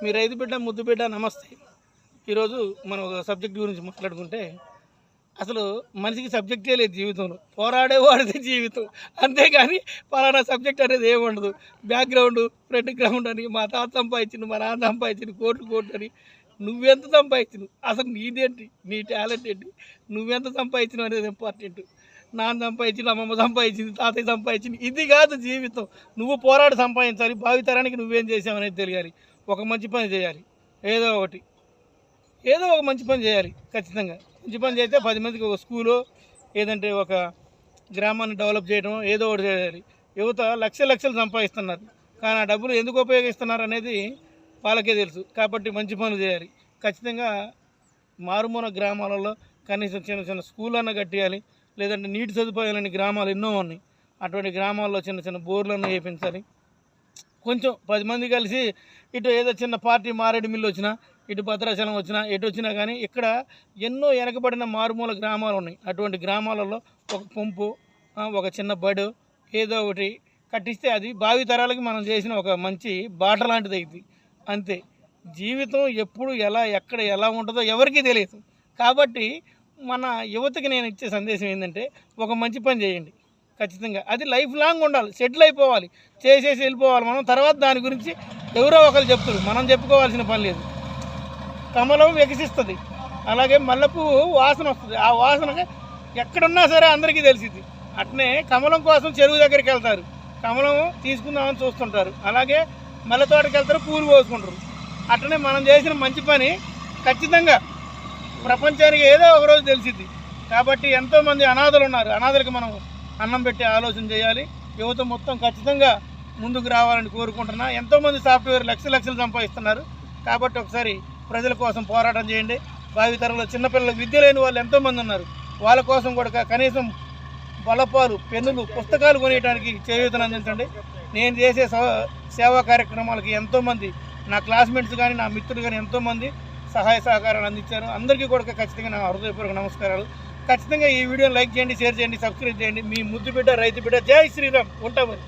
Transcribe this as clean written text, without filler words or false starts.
మీ రైతు బిడ్డ ముద్దు బిడ్డ నమస్తే. ఈరోజు మనం ఒక సబ్జెక్ట్ గురించి మాట్లాడుకుంటే, అసలు మనిషికి సబ్జెక్టే లేదు జీవితంలో. పోరాడేవాడిది జీవితం, అంతేగాని పలానా సబ్జెక్ట్ అనేది ఏముండదు. బ్యాక్గ్రౌండ్, ఫ్రంట్ గ్రౌండ్ అని, మా తాత సంపాదించింది, మా నాన్న సంపాదించింది, కోట్లు అని. నువ్వెంత సంపాదించినవు, అసలు నీదేంటి, నీ టాలెంట్ ఏంటి, నువ్వెంత సంపాదించినవు అనేది ఇంపార్టెంట్. నాన్న సంపాదించింది, అమ్మమ్మ సంపాదించింది, తాతయ్య సంపాదించింది, ఇది కాదు జీవితం. నువ్వు పోరాడి సంపాదించాలి, భావితరానికి నువ్వేం చేసావు అనేది తెలియాలి. ఒక మంచి పని చేయాలి, ఏదో ఒక మంచి పని చేయాలి. ఖచ్చితంగా మంచి పని చేస్తే 10 మందికి ఒక స్కూలు, ఏదంటే ఒక గ్రామాన్ని డెవలప్ చేయడం, ఏదో ఒకటి చేయాలి. యువత లక్షలు సంపాదిస్తున్నారు, కానీ ఆ డబ్బులు ఎందుకు ఉపయోగిస్తున్నారు అనేది వాళ్ళకే తెలుసు. కాబట్టి మంచి పనులు చేయాలి. ఖచ్చితంగా మారుమూల గ్రామాలలో కనీసం చిన్న స్కూళ్ళన్నా కట్టియాలి. లేదంటే నీటి సదుపాయాలని గ్రామాలు ఎన్నో ఉన్నాయి, అటువంటి గ్రామాల్లో చిన్న బోర్లను వేయించాలి. కొంచెం 10 మంది కలిసి ఇటు ఏదో చిన్న పార్టీ మారేడుమిల్లి వచ్చినా, ఇటు భద్రాచలం వచ్చినా, ఎటు వచ్చినా కానీ ఇక్కడ ఎన్నో వెనకబడిన మారుమూల గ్రామాలు ఉన్నాయి. అటువంటి గ్రామాలలో ఒక పంపు, ఒక చిన్న బడు, ఏదో ఒకటి కట్టిస్తే అది భావితరాలకి మనం చేసిన ఒక మంచి బాట లాంటిది అయింది. అంతే. జీవితం ఎప్పుడు ఎక్కడ ఎలా ఉంటుందో ఎవరికీ తెలియదు. కాబట్టి మన యువతకి నేను ఇచ్చే సందేశం ఏంటంటే, ఒక మంచి పని చేయండి. ఖచ్చితంగా అది లైఫ్ లాంగ్ ఉండాలి, సెటిల్ అయిపోవాలి, చేసేసి వెళ్ళిపోవాలి. మనం తర్వాత దాని గురించి ఎవరో ఒకరు చెప్తారు, మనం చెప్పుకోవాల్సిన పని లేదు. కమలం వికసిస్తుంది, అలాగే మల్లెపువ్వు వాసన వస్తుంది. ఆ వాసన ఎక్కడున్నా సరే అందరికీ తెలిసింది. అట్నే కమలం కోసం చెరువు దగ్గరికి వెళ్తారు, కమలం తీసుకుందామని చూస్తుంటారు. అలాగే మల్లె తోటకి వెళ్తారు, పూలు కోసుకుంటారు. అట్లనే మనం చేసిన మంచి పని ఖచ్చితంగా ప్రపంచానికి ఏదో ఒకరోజు తెలిసింది. కాబట్టి ఎంతోమంది అనాథలు ఉన్నారు, అనాథలకు మనం అన్నం పెట్టే ఆలోచన చేయాలి. యువత మొత్తం ఖచ్చితంగా ముందుకు రావాలని కోరుకుంటున్నా. ఎంతోమంది సాఫ్ట్వేర్ లక్షలు సంపాదిస్తున్నారు. కాబట్టి ఒకసారి ప్రజల కోసం పోరాటం చేయండి. భావితరంలో చిన్నపిల్లలకు విద్య లేని వాళ్ళు ఎంతోమంది ఉన్నారు, వాళ్ళ కోసం కూడా కనీసం బలపాలు, పెన్నులు, పుస్తకాలు కొనేయడానికి చేయూతను అందించండి. నేను చేసే సేవా కార్యక్రమాలకి ఎంతోమంది నా క్లాస్మేట్స్ కానీ నా మిత్రులు కానీ ఎంతోమంది సహాయ సహకారాలు అందించారు. అందరికీ కూడా ఖచ్చితంగా నా హృదయపూర్వక నమస్కారాలు. ఖచ్చితంగా ఈ వీడియోని లైక్ చేయండి, షేర్ చేయండి, సబ్స్క్రైబ్ చేయండి. మీ ముద్దు బిడ్డ, రైతు బిడ్డ. జై శ్రీరామ్. ఉంటామని.